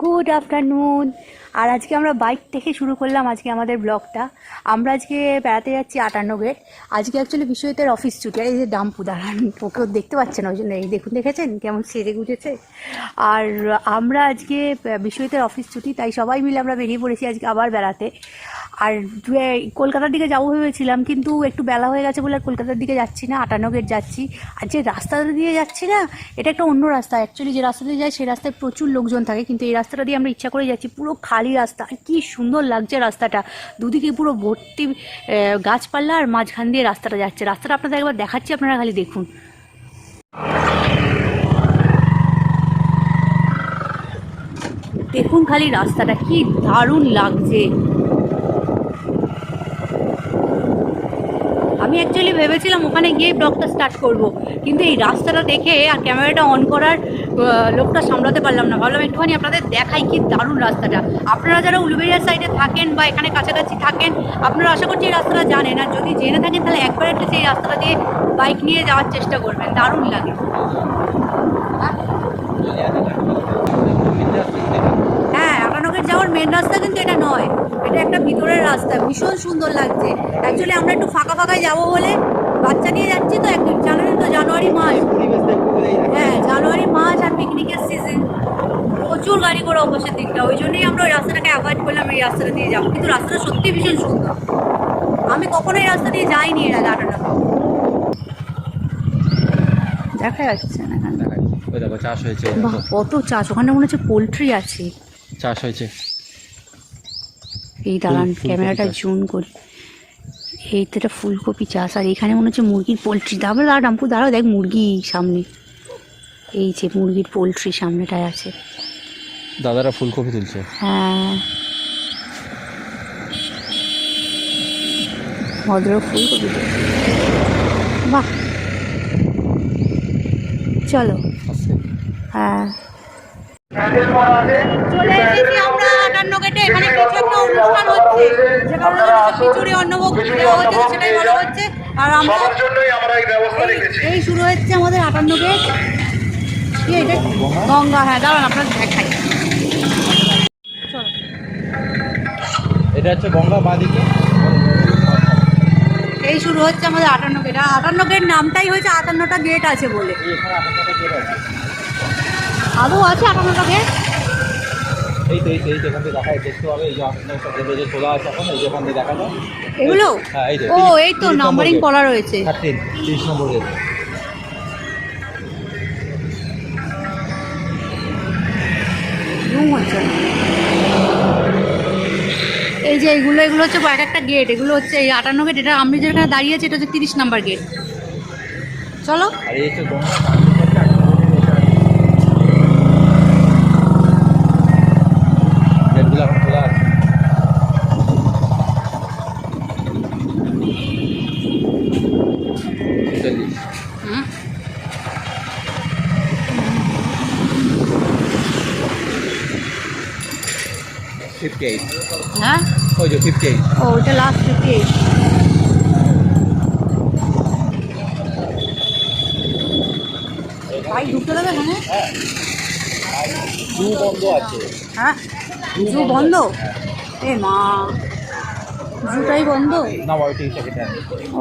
Good afternoon. আর আজকে আমরা bike থেকে শুরু করলাম আজকে আমাদের ব্লগটা। আমরা আজকে বেড়াতে যাচ্ছি 58 গেট। আজকে অ্যাকচুয়ালি বিশ্বজিতের অফিস ছুটি। আর এই যে ডাম্পু দাঁড়ান, ওকেও দেখতে পাচ্ছেন, ওই জন্য এই দেখুন, দেখেছেন কেমন সেজে গুজেছে। আর আমরা আজকে বিশ্বজিতের অফিস ছুটি, তাই সবাই মিলে আমরা বেরিয়ে পড়েছি আজকে আবার বেড়াতে। আর কলকাতার দিকে যাবো ভেবেছিলাম, কিন্তু একটু বেলা হয়ে গেছে বলে আর কলকাতার দিকে যাচ্ছি না, 58 গেট যাচ্ছি। আর যে রাস্তাটা দিয়ে যাচ্ছি না, এটা একটা অন্য রাস্তা। অ্যাকচুয়ালি যে রাস্তা দিয়ে যায় সেই রাস্তায় প্রচুর লোকজন থাকে, কিন্তু এই রাস্তাটা দিয়ে আমরা ইচ্ছা করে যাচ্ছি। পুরো খালি রাস্তা, আর কি সুন্দর লাগছে রাস্তাটা। দুদিকে পুরো ভর্তি গাছপালা, আর মাঝখান দিয়ে রাস্তাটা যাচ্ছে। রাস্তাটা আপনাদের একবার দেখাচ্ছি, আপনারা খালি দেখুন। দেখুন খালি রাস্তাটা কি দারুণ লাগছে। আমি অ্যাকচুয়ালি ভেবেছিলাম ওখানে গিয়ে ব্লগটা স্টার্ট করব, কিন্তু এই রাস্তাটা দেখে আর ক্যামেরাটা অন করার লোকটা সামলাতে পারলাম না। ভাবলাম একটুখানি আপনাদের দেখাই কি দারুণ রাস্তাটা। আপনারা যারা উলুবেড়িয়া সাইডে থাকেন বা এখানে কাছাকাছি থাকেন, আপনারা আশা করছি এই রাস্তাটা জানেন। আর যদি জেনে থাকেন তাহলে একবার একটু সেই রাস্তাটা দিয়ে বাইক নিয়ে যাওয়ার চেষ্টা করবেন, দারুণ লাগে। হ্যাঁ, 58 গেট যাওয়ার মেন রাস্তা কিন্তু এটা নয়, এটা একটা ভিতরের রাস্তা। ভীষণ সুন্দর লাগছে। অ্যাকচুয়ালি আমরা একটু ফাঁকা ফাঁকায় যাবো বলে বাচ্চা নিয়ে যাচ্ছি, তো একদম জানুয়ারি, তো জানুয়ারি মাস। হ্যাঁ, জানুয়ারি মাস আর পিকনিকের সিজন, প্রচুর গাড়ি ঘোড়া অবশ্যই দিকটা। ওই জন্যই আমরা ওই রাস্তাটাকে অ্যাভয়েড করলাম, এই রাস্তাটা দিয়ে যাবো। কিন্তু রাস্তাটা সত্যি ভীষণ সুন্দর। আমি কখনো এই রাস্তা দিয়ে যাইনি এর আগে। 58 দেখা যাচ্ছে না, চাষ হয়েছে। বাহ, কত চাষ! ওখানে মনে হচ্ছে পোলট্রি আছে। চাষ হয়েছে। এই দাঁড়ান, ক্যামেরাটা জুম করি। এই তো এটা ফুলকপি চাষ, আর এখানে মনে হচ্ছে মুরগির পোলট্রি। দাঁড়া রামপু, দাঁড়াও, দেখ মুরগি সামনে। এই যে মুরগির পোলট্রি সামনেটায় আছে। দাদারা ফুলকপি তুলছে। হ্যাঁ, ভদ্র ফুলকপি। বাহ, চলো। হ্যাঁ, চলে এসেছি আমরা 58 গেটে। এখানে কিছু একটা অনুষ্ঠান হচ্ছে, যেখানে খিচুড়ি অন্নভোগ দেওয়া হচ্ছে, সেটাই ভালো হচ্ছে। আর আমরা এই শুরু হচ্ছে আমাদের 58 গেট। কি এটা? গঙ্গা। হ্যাঁ, দাঁড়ান আপনাদের দেখাই। চলো, এটা হচ্ছে গঙ্গা বাঁদিকে। এই শুরু হচ্ছে আমাদের 58 গেট। আর 58 গেট নামটাই হয়েছে 58টা গেট আছে বলে। আদৌ আছে 58টা গেট? এই তো এখান থেকে দেখা দেখতে পাবে। এই যে আপনার যে খোলা আছে এখন, এই যে ওখান থেকে দেখা যায় এগুলো। হ্যাঁ, এই ও, এই তো নাম্বারিং করা রয়েছে। 30 নম্বর গেট। এই যে এগুলো হচ্ছে এক একটা গেট। এগুলো হচ্ছে এই 58 গেট। এটা আমি যেখানে দাঁড়িয়ে আছি এটা হচ্ছে 30 নাম্বার গেট। চলো। আর এই হচ্ছে গঙ্গা। গেটগুলো এখন খোলা আছে। হুম, হ্যাঁ, ওই যে 58। ও ওইটা লাস্ট 58। ভাই ঢুকতে দেবে এখানে? জু বন্ধ আছে। হ্যাঁ, জু বন্ধ? এ মা, জুটাই বন্ধ? না, ওই টিকিট।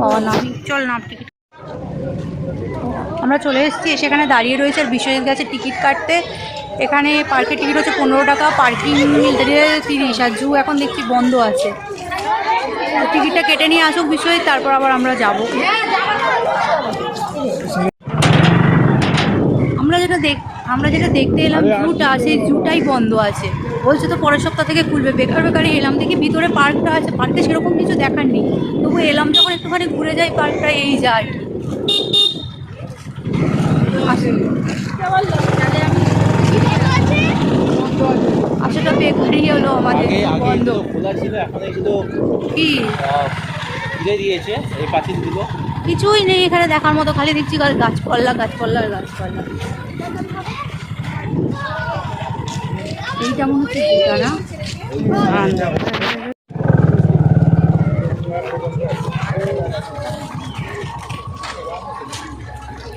ও না, চল না টিকিট। আমরা চলে এসেছি, সেখানে দাঁড়িয়ে রয়েছে। আর বিশ্বজিৎ গেছে টিকিট কাটতে। এখানে পার্কের টিকিট হচ্ছে 15 টাকা, পার্কিং 30। আর জু এখন দেখছি বন্ধ আছে। টিকিটটা কেটে নিয়ে আসুক বিশ্বজিৎ, তারপর আবার আমরা যাব। আমরা যেটা দেখতে এলাম জুটা, সেই জুটাই বন্ধ আছে। বলছে তো পরের সপ্তাহ থেকে খুলবে। বেকার বেকারই এলাম, দেখি ভিতরে পার্কটা আছে। পার্কে সেরকম কিছু দেখার নেই, তবু এলাম যখন একটুখানি ঘুরে যাই পার্কটা, এই যায়। আসলে বেকারি হলো আমাদের বন্ধ। খোলা ছিল, এখন শুধু কি ঘিরে দিয়েছে এই পাঁচিলগুলো। কিছুই নেই এখানে দেখার মতো, খালি দেখছি গাছপালা গাছপালা আর গাছপালা। এইটা মনে হচ্ছে জুতা না?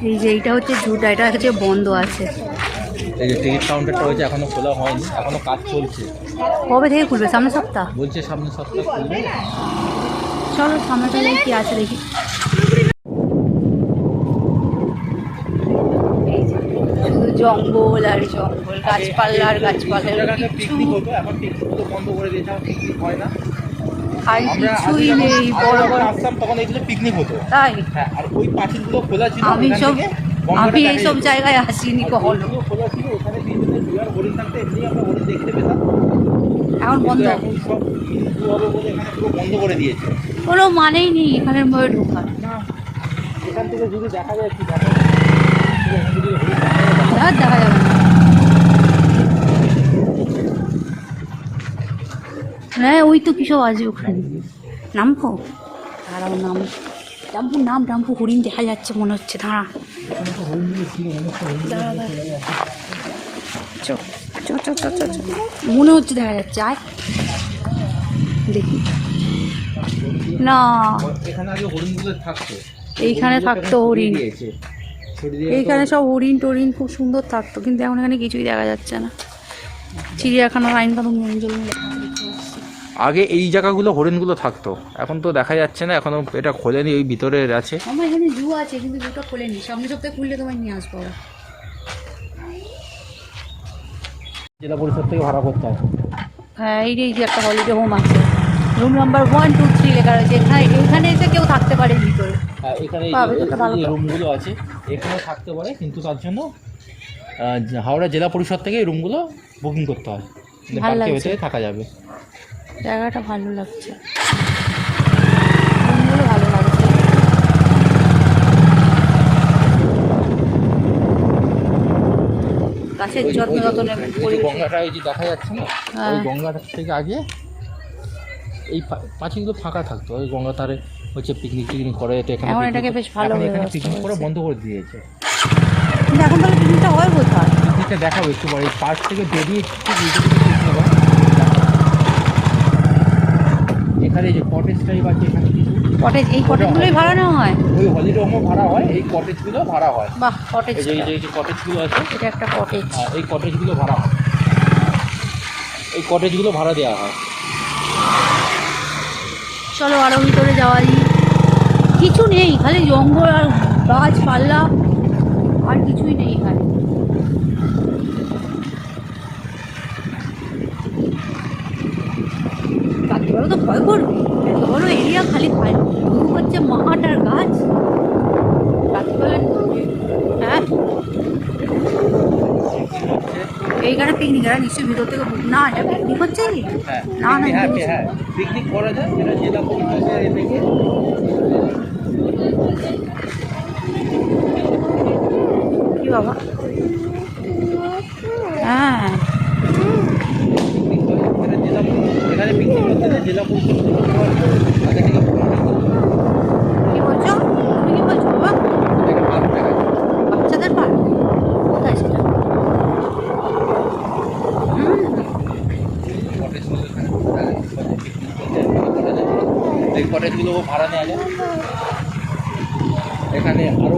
এই যে এইটা হচ্ছে জুটা, এটা হচ্ছে বন্ধ আছে। এই যে টিকিট কাউন্টারটা হয়েছে এখনো খোলা হয়নি, এখনো কাজ চলছে। কবে থেকে খুলবে? সামনের সপ্তাহ বলছে সামনের সপ্তাহ খুলবে। চলো সামনেটা যাই কি আছে দেখি। এই যে শুধু জঙ্গল আর জঙ্গল, গাছপালা আর গাছপালা, কিছু পিকনিক হতো, এখন পিকনিক তো বন্ধ করে দিয়েছে, এখন পিকনিক হয় না। আর কিছুই নেই। বড় বড় আসতাম তখন এগুলো পিকনিক হতো। তাই হ্যাঁ, আর ওই পাঁচিলগুলো খোলা ছিল। আমি এইসব জায়গায় আসিনি কখনো। খোলা ছিল, ওখানে বিভিন্ন বিরাট হরিণ থাকতে এমনি আমরা হরিণ দেখতে পেতাম। এখন বন্ধ, এখন সব হিন্দু হবে বলে এখানে পুরো বন্ধ করে দিয়েছে। কোনো মানেই নেই এখানের মধ্যে ঢোকার। না, এখান থেকে যদি দেখা যায় কি দেখা দেখা যাবে না। হ্যাঁ ওই তো কিসব আছে ওখানে, নামবো দাঁড়াও, ডাম্পু হরিণ দেখা যাচ্ছে মনে হচ্ছে। দাঁড়া মনে হচ্ছে দেখা যাচ্ছে, আয় দেখি। না এখানে আগে হরিণগুলো থাকতো, এইখানে থাকতো হরিণ, এইখানে সব হরিণ টরিণ খুব সুন্দর থাকতো, কিন্তু এখন এখানে কিছুই দেখা যাচ্ছে না। চিড়িয়াখানার আইন কানুন আগে এই জায়গাগুলো হরিণগুলো থাকতো, এখন তো দেখা যাচ্ছে না, এখনো এটা খোলেনি, ওই ভিতরে আছে। আমার এখানে জু আছে কিন্তু জুটা খোলেনি, সামনের সপ্তাহে খুললে তোমায় নিয়ে আসবো। জেলা পরিষদ থেকে ভাড়া করতে হবে। হ্যাঁ এই যে একটা হলিডে হোম আছে, রুম নাম্বার 1, 2, 3 লেখা রয়েছে। এখানে এসে কেউ থাকতে পারে ভিতরে। হ্যাঁ, এখানে যে রুমগুলো আছে এখানে থাকতে পারে, কিন্তু তার জন্য হাওড়া জেলা পরিষদ থেকে এই রুমগুলো বুকিং করতে হয়। পার্কের ভেতরে থাকা যাবে। জায়গাটা ভালো লাগছে, রুমগুলো ভালো লাগছে। গাছের যত্ন গঙ্গাটা এই যে দেখা যাচ্ছে না, ওই গঙ্গাটা থেকে আগে এই পাঁচিলগুলো ফাঁকা থাকতো, ওই গঙ্গা ধারে হচ্ছে পিকনিক করে যেত। এখানে এটাকে বেশ ভালো এখানে পিকনিক করে বন্ধ করে দিয়েছে। কিন্তু এখন তাহলে পিকনিকটা হয় কোথায়? পিকনিকটা দেখাবো একটু পরে, পার্ক থেকে বেরিয়ে এখানে যে কটেজ টাইপ আছে, এখানে কিছু কটেজ, এই কটেজগুলোই ভাড়া নেওয়া হয়। ওই হলিডে হোমও ভাড়া হয়, এই কটেজগুলো ভাড়া হয়। বাহ, কটেজ, এই যে কটেজগুলো আছে, এটা একটা কটেজ। এই কটেজগুলো ভাড়া হয়, এই কটেজগুলো ভাড়া দেওয়া হয়। চলো আরো ভিতরে যাওয়াই। কিছু নেই, খালি জঙ্গল আর গাছপালা, আর কিছুই নেই এখানে। রাত্রিবেলা তো ভয় করবে, এত বড় এরিয়া খালি খায় হচ্ছে মাঠ আর গাছ। রাত্রিবেলা হ্যাঁ এইখানে পিকনিক, এরা নিশ্চয়ই ভিতর থেকে না, এটা পিকনিক হচ্ছে না না পিকনিক করা যায়, যেটা জেলা পরিষদের থেকে। কি বাবা? হ্যাঁ এখানে পিকনিক করতে জেলা পরিষদ। কি বলছো তুমি, কি বলছো বাবা? বাচ্চাদের পার্ক কোথায় সেটা? এই কটেজগুলো ভাড়া নেওয়া যায়। এখানে আরও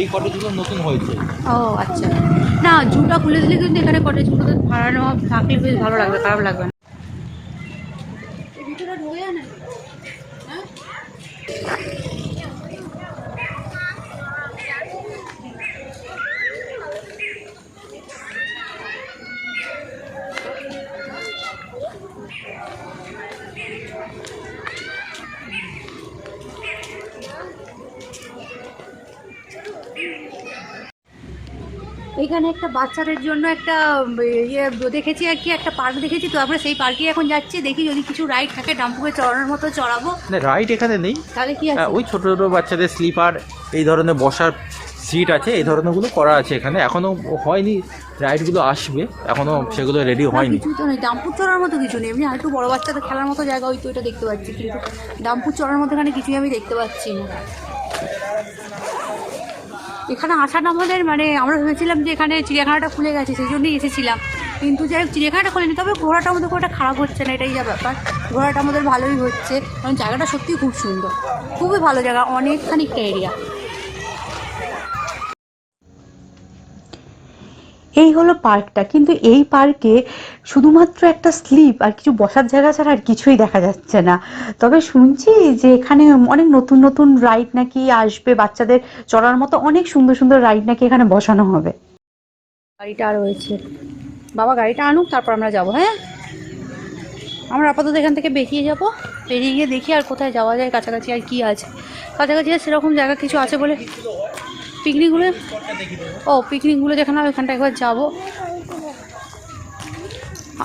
এই কটেজগুলো নতুন হয়েছে। ও আচ্ছা, না জুটা খুলে দিলে কিন্তু এখানে কটেজগুলোতে ভাড়া নেওয়া থাকলে বেশ ভালো লাগবে, খারাপ লাগবে না। ভিতরে ঢুকে যায় না। এখানে একটা বাচ্চাদের জন্য একটা ইয়ে দেখেছি আর কি, একটা পার্ক দেখেছি, তো আমরা সেই পার্কে এখন যাচ্ছি। দেখি যদি কিছু রাইড থাকে, ডাম্পুকে চড়ানোর মতো চড়াবো। না, রাইড এখানে নেই। তাহলে কি আছে? ওই ছোটো ছোটো বাচ্চাদের স্লিপার, এই ধরনের বসার সিট আছে, এই ধরনেরগুলো করা আছে এখানে। এখনও হয়নি, রাইডগুলো আসবে, এখনও সেগুলো রেডি হয়নি। কিছু তো নেই, ডাম্পুর চড়ার মতো কিছু নেই। এমনি আরেকটু বড় বাচ্চাদের খেলার মতো জায়গা হয়তো এটা দেখতে পাচ্ছি, কিন্তু ডাম্পুর চড়ার মতো এখানে কিছুই আমি দেখতে পাচ্ছি না। এখানে আসাটা আমাদের মানে আমরা ভেবেছিলাম যে এখানে চিড়িয়াখানাটা খুলে গেছে, সেই জন্যই এসেছিলাম, কিন্তু যাই হোক চিড়িয়াখানাটা খুলেনি। তবে ঘোরাটা আমাদের খুব একটা খারাপ হচ্ছে না, এটাই যা ব্যাপার। ঘোরাটা আমাদের ভালোই হচ্ছে, কারণ জায়গাটা সত্যিই খুব সুন্দর, খুবই ভালো জায়গা, অনেকখানিকটা এরিয়া। এই হলো পার্কটা, কিন্তু এই পার্কে শুধুমাত্র একটা স্লিপ আর কিছু বসার জায়গা ছাড়া আর কিছুই দেখা যাচ্ছে না। তবে শুনছি যে এখানে অনেক নতুন নতুন রাইড নাকি আসবে, বাচ্চাদের চড়ার মতো অনেক সুন্দর সুন্দর রাইড নাকি এখানে বসানো হবে। গাড়িটা রয়েছে, বাবা গাড়িটা আনুক তারপর আমরা যাবো। হ্যাঁ, আমরা আপাতত এখান থেকে বেরিয়ে যাব, বেরিয়ে গিয়ে দেখি আর কোথায় যাওয়া যায়, কাছাকাছি আর কি আছে। কাছাকাছি আর সেরকম জায়গা কিছু আছে বলে পিকনিকগুলো, পিকনিকগুলো যেখানে হবে ওখানটা একবার যাবো।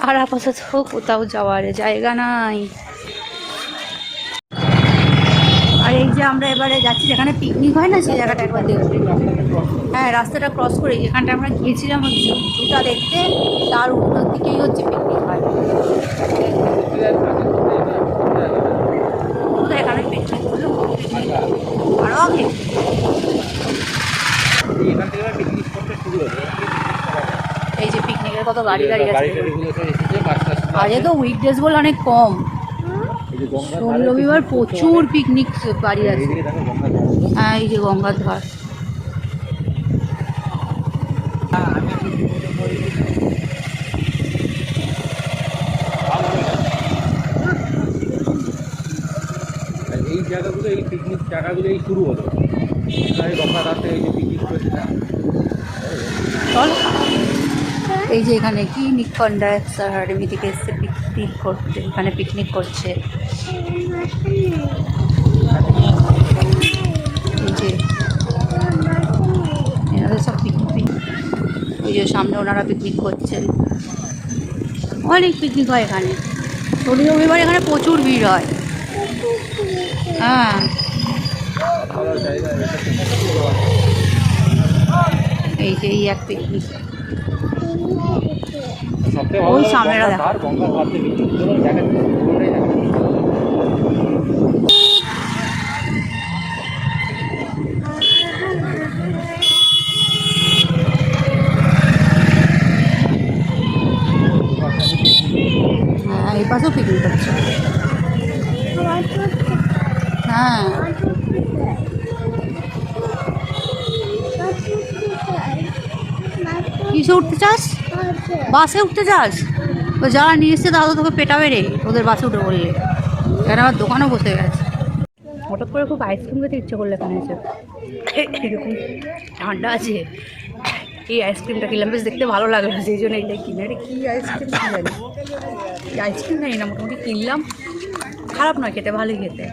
আর আপাতত কোথাও যাওয়ার জায়গা নাই। আর এই যে আমরা এবারে যাচ্ছি যেখানে পিকনিক হয় না, সেই জায়গাটা একবার দেখবো। হ্যাঁ, রাস্তাটা ক্রস করে যেখানটা আমরা গিয়েছিলাম ওই জুটা দেখতে, তার উত্তর দিকেই হচ্ছে পিকনিক হয়। এখানে পিকনিক হলো, আরও আগে এই যে পিকনিকের কত গাড়ি গাড়ি আছে। আজকে তো উইকডেজ বলে অনেক কম, সোম রবিবার প্রচুর পিকনিক বাড়ি আছে। হ্যাঁ, এই যে গঙ্গার ধার। এই জায়গাগুলো, এই পিকনিক জায়গাগুলো এই শুরু হলো গঙ্গা ধার থেকে এই যে পিকনিক করেছে। চল, এই যে এখানে কি নিকন্ডা সাহারেমি থেকে এসছে পিকনিক করতে, এখানে পিকনিক করছে। এই যে এনাদের সব পিকনিক, ওই যে সামনে ওনারা পিকনিক করছেন। অনেক পিকনিক হয় এখানে, শনি রবিবার এখানে প্রচুর ভিড় হয়। হ্যাঁ, এই যে এই এক পিকনিক, ওই সামনেরা দেখো। হ্যাঁ, এই পাশেও পিকনিক হচ্ছে। হ্যাঁ, কিসে উঠতে চাস? বাসে উঠতে চাস? তো যারা নিয়ে এসছে তারা তো তোকে পেটাবে রে, ওদের বাসে উঠে বললে। কেন আমার দোকানও বসে গেছে। হঠাৎ করে খুব আইসক্রিম খেতে ইচ্ছে করলে এখানে এসে, এরকম ঠান্ডা আছে, এই আইসক্রিমটা কিনলাম, বেশ দেখতে ভালো লাগলো, সেই জন্য এইটাই কিনে। আরে কী আইসক্রিম কি জানি, আইসক্রিম জানি না, মোটামুটি কিনলাম। খারাপ নয় খেতে, ভালোই খেতে।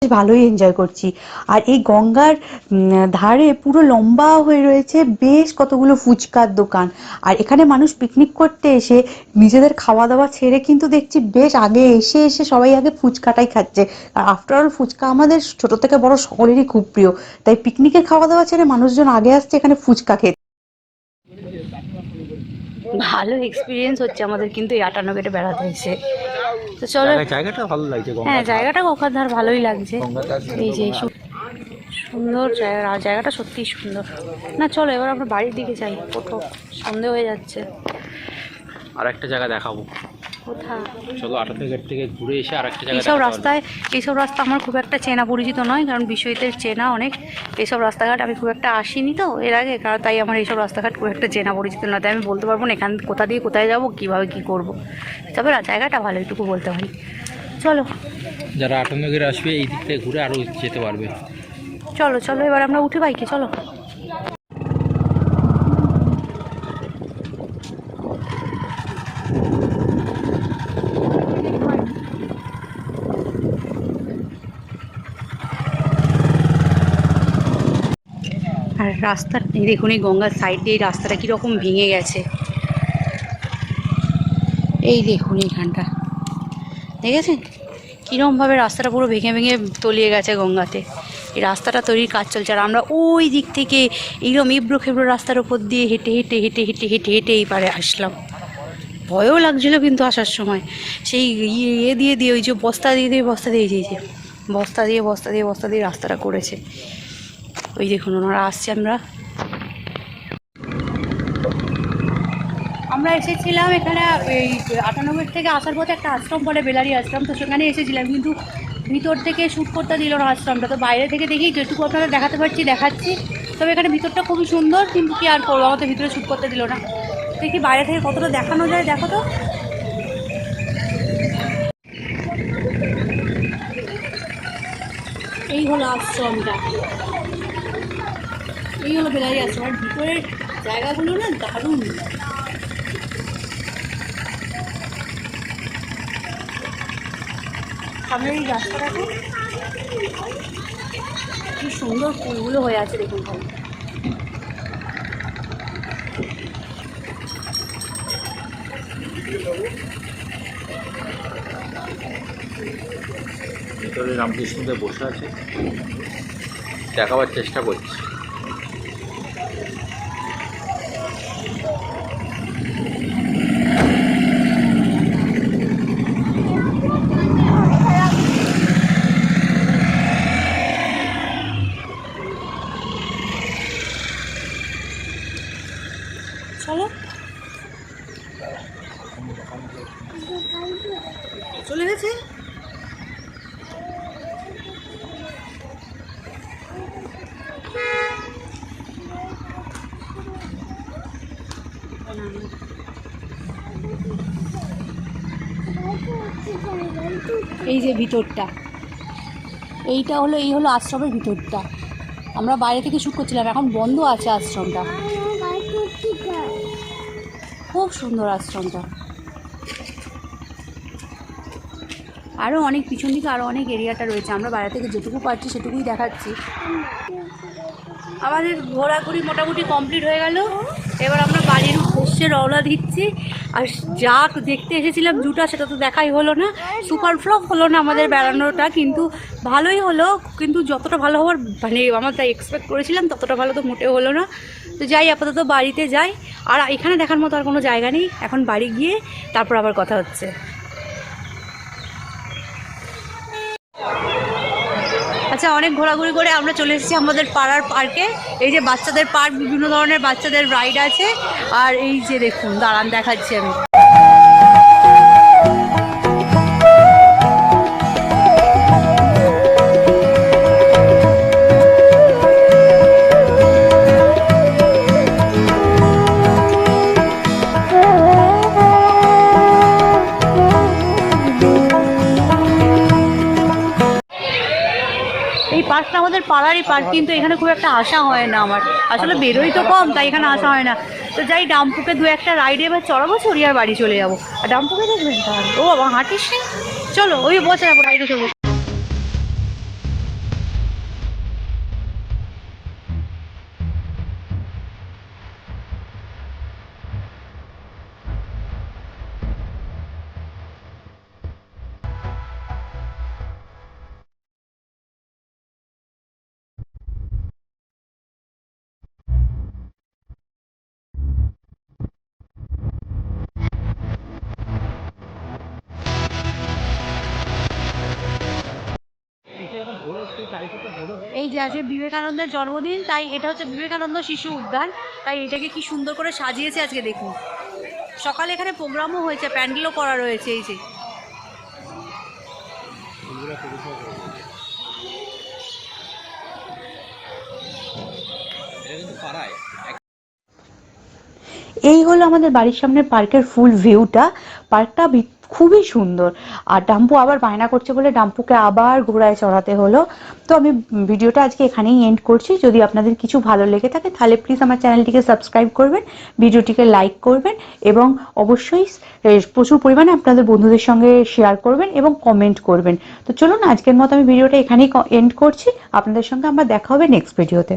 ভালোই এনজয় করছি। আর এই গঙ্গার ধারে পুরো লম্বা হয়ে রয়েছে বেশ কতগুলো ফুচকার দোকান। আর এখানে মানুষ পিকনিক করতে এসে নিজেদের খাওয়া দাওয়া ছেড়ে কিন্তু দেখছি বেশ আগে এসে এসে সবাই আগে ফুচকাটাই খাচ্ছে। আর আফটার অল ফুচকা আমাদের ছোট থেকে বড় সকলেরই খুব প্রিয়, তাই পিকনিকের খাওয়া দাওয়া ছেড়ে মানুষজন আগে আসছে এখানে ফুচকা খেতে। ভালো এক্সপিরিয়েন্স হচ্ছে আমাদের কিন্তু এই 58 গেটে বেড়াতে এসে। তো চলো, জায়গাটা ভালো লাগছে। হ্যাঁ, জায়গাটা গঙ্গার ধার ভালোই লাগছে। এই যে সুন্দর জায়গা, জায়গাটা সত্যিই সুন্দর। না চলো এবার আমরা বাড়ির দিকে যাই, কোথাও সন্ধে হয়ে যাচ্ছে। আর একটা জায়গা দেখাবো। কোথায়? চলো 58 গেট থেকে ঘুরে এসে আর একটা জায়গা এইসব রাস্তা আমার খুব একটা চেনা পরিচিত নয়, কারণ বিশ্বজিতের চেনা অনেক। এইসব রাস্তাঘাট আমি খুব একটা আসিনি তো এর আগে, কারণ তাই আমার এইসব রাস্তাঘাট খুব একটা চেনা পরিচিত নয়, তাই আমি বলতে পারবো না এখান কোথা দিয়ে কোথায় যাবো, কীভাবে কী করবো। তবে জায়গাটা ভালো, এইটুকু বলতে পারি। চলো, যারা 58 গেট আসবে এই দিক থেকে ঘুরে আরও যেতে পারবে। চলো চলো এবার আমরা উঠি বাইকে, চলো। আর রাস্তা দেখুন, এই গঙ্গার সাইড দিয়ে এই রাস্তাটা কীরকম ভেঙে গেছে। এই দেখুন এইখানটা দেখেছেন কীরকমভাবে রাস্তাটা পুরো ভেঙে ভেঙে তলিয়ে গেছে গঙ্গাতে। এই রাস্তাটা তৈরির কাজ চলছে, আর আমরা ওই দিক থেকে এইরকম এবড়ো খেবড়ো রাস্তার ওপর দিয়ে হেঁটে হেঁটে হেঁটে হেঁটে হেঁটে হেঁটে এই পারে আসলাম। ভয়ও লাগছিলো কিন্তু আসার সময়, সেই ইয়ে দিয়ে দিয়ে ওই যে বস্তা দিয়ে দিয়ে বস্তা দিয়ে দিয়েছে, বস্তা দিয়ে বস্তা দিয়ে বস্তা দিয়ে রাস্তাটা করেছে। ওই দেখুন ওনারা আসছে, আমরা আমরা এসেছিলাম এখানে এই 98 থেকে আসার পথে একটা আশ্রম বলে বেলারি আশ্রম, তো সেখানে এসেছিলাম, কিন্তু ভিতর থেকে শ্যুট করতে দিল না আশ্রমটা। তো বাইরে থেকে দেখি যেটুকু আপনারা দেখাতে পারছি দেখাচ্ছি। তবে এখানে ভিতরটা খুবই সুন্দর, কিন্তু কি আর করবো, আমাদের ভিতরে শ্যুট করতে দিল না। দেখি বাইরে থেকে কতটা দেখানো যায়, দেখো তো। এই হলো আশ্রমটা, এই হলো বেলারি আশ্রম। আর ভিতরের জায়গাগুলো না দারুণ। সামনে এই রাস্তাটাকে কি সুন্দর ফুলগুলো হয়ে আছে দেখুন ভাই। ভিতরে রামকৃষ্ণদেব বসে আছে, দেখাবার চেষ্টা করছি। চলো, চলে গেছে। এই যে ভিতরটা, এইটা হলো, এই হলো আশ্রমের ভিতরটা। আমরা বাইরে থেকে শ্যুট করছিলাম, এখন বন্ধ আছে আশ্রমটা। খুব সুন্দর আশ্রমটা। আরও অনেক পিছন দিকে আরও অনেক এরিয়াটা রয়েছে, আমরা বাইরে থেকে যেটুকু পারছি সেটুকুই দেখাচ্ছি। আমাদের ঘোরাঘুরি মোটামুটি কমপ্লিট হয়ে গেল। এবার আমরা বাড়ির উদ্দেশ্যে রওনা দিচ্ছি। আর যা দেখতে এসেছিলাম জুটা, সেটা তো দেখাই হলো না। সুপার ফ্লপ হলো না আমাদের বেড়ানোটা, কিন্তু ভালোই হলো। কিন্তু যতটা ভালো হওয়ার মানে আমরা তাই এক্সপেক্ট করেছিলাম ততটা ভালো তো মোটেও হলো না। তো যাই, আপাতত বাড়িতে যাই। আর এখানে দেখার মতো আর কোনো জায়গা নেই, এখন বাড়ি গিয়ে তারপর আবার কথা হচ্ছে। আচ্ছা, অনেক ঘোরাঘুরি করে আমরা চলে এসেছি আমাদের পাড়ার পার্কে। এই যে বাচ্চাদের পার্ক, বিভিন্ন ধরনের বাচ্চাদের রাইড আছে। আর এই যে দেখুন, দাঁড়ান দেখাচ্ছি আমি। এই পার্কটা আমাদের পাড়ারই পার্ক, কিন্তু এখানে খুব একটা আসা হয় না আমার। আসলে বেরোই তো কম, তাই এখানে আসা হয় না। তো যাই, ডাম্পুকে দু একটা রাইডে এবার চড়াবো, চড়িয়ে আর বাড়ি চলে যাবো। আর ডাম্পুকে দেখবেন তাহলে, ও বাবা হাঁটিস নি, চলো ওই বসে যাবো রাইডে চলবো। এই যে আজকে বিবেকানন্দের জন্মদিন, তাই এটা হচ্ছে বিবেকানন্দ শিশু উদ্যান। তাই এটাকে কি সুন্দর করে সাজিয়েছে আজকে দেখুন। সকালে এখানে প্রোগ্রামও হয়েছে, প্যান্ডেলও করা রয়েছে। এই যে এই হলো আমাদের বাড়ির সামনের পার্কের ফুল ভিউটা। পার্কটা খুবই সুন্দর। আর ডাম্পু আবার বায়না করছে বলে ডাম্পুকে আবার ঘোড়ায় চড়াতে হলো। তো আমি ভিডিওটা আজকে এখানেই এন্ড করছি। যদি আপনাদের কিছু ভালো লেগে থাকে তাহলে প্লিজ আমার চ্যানেলটিকে সাবস্ক্রাইব করবেন, ভিডিওটিকে লাইক করবেন এবং অবশ্যই প্রচুর পরিমাণে আপনাদের বন্ধুদের সঙ্গে শেয়ার করবেন এবং কমেন্ট করবেন। তো চলুন, আজকের মতো আমি ভিডিওটা এখানেই এন্ড করছি। আপনাদের সঙ্গে আমার দেখা হবে নেক্সট ভিডিওতে।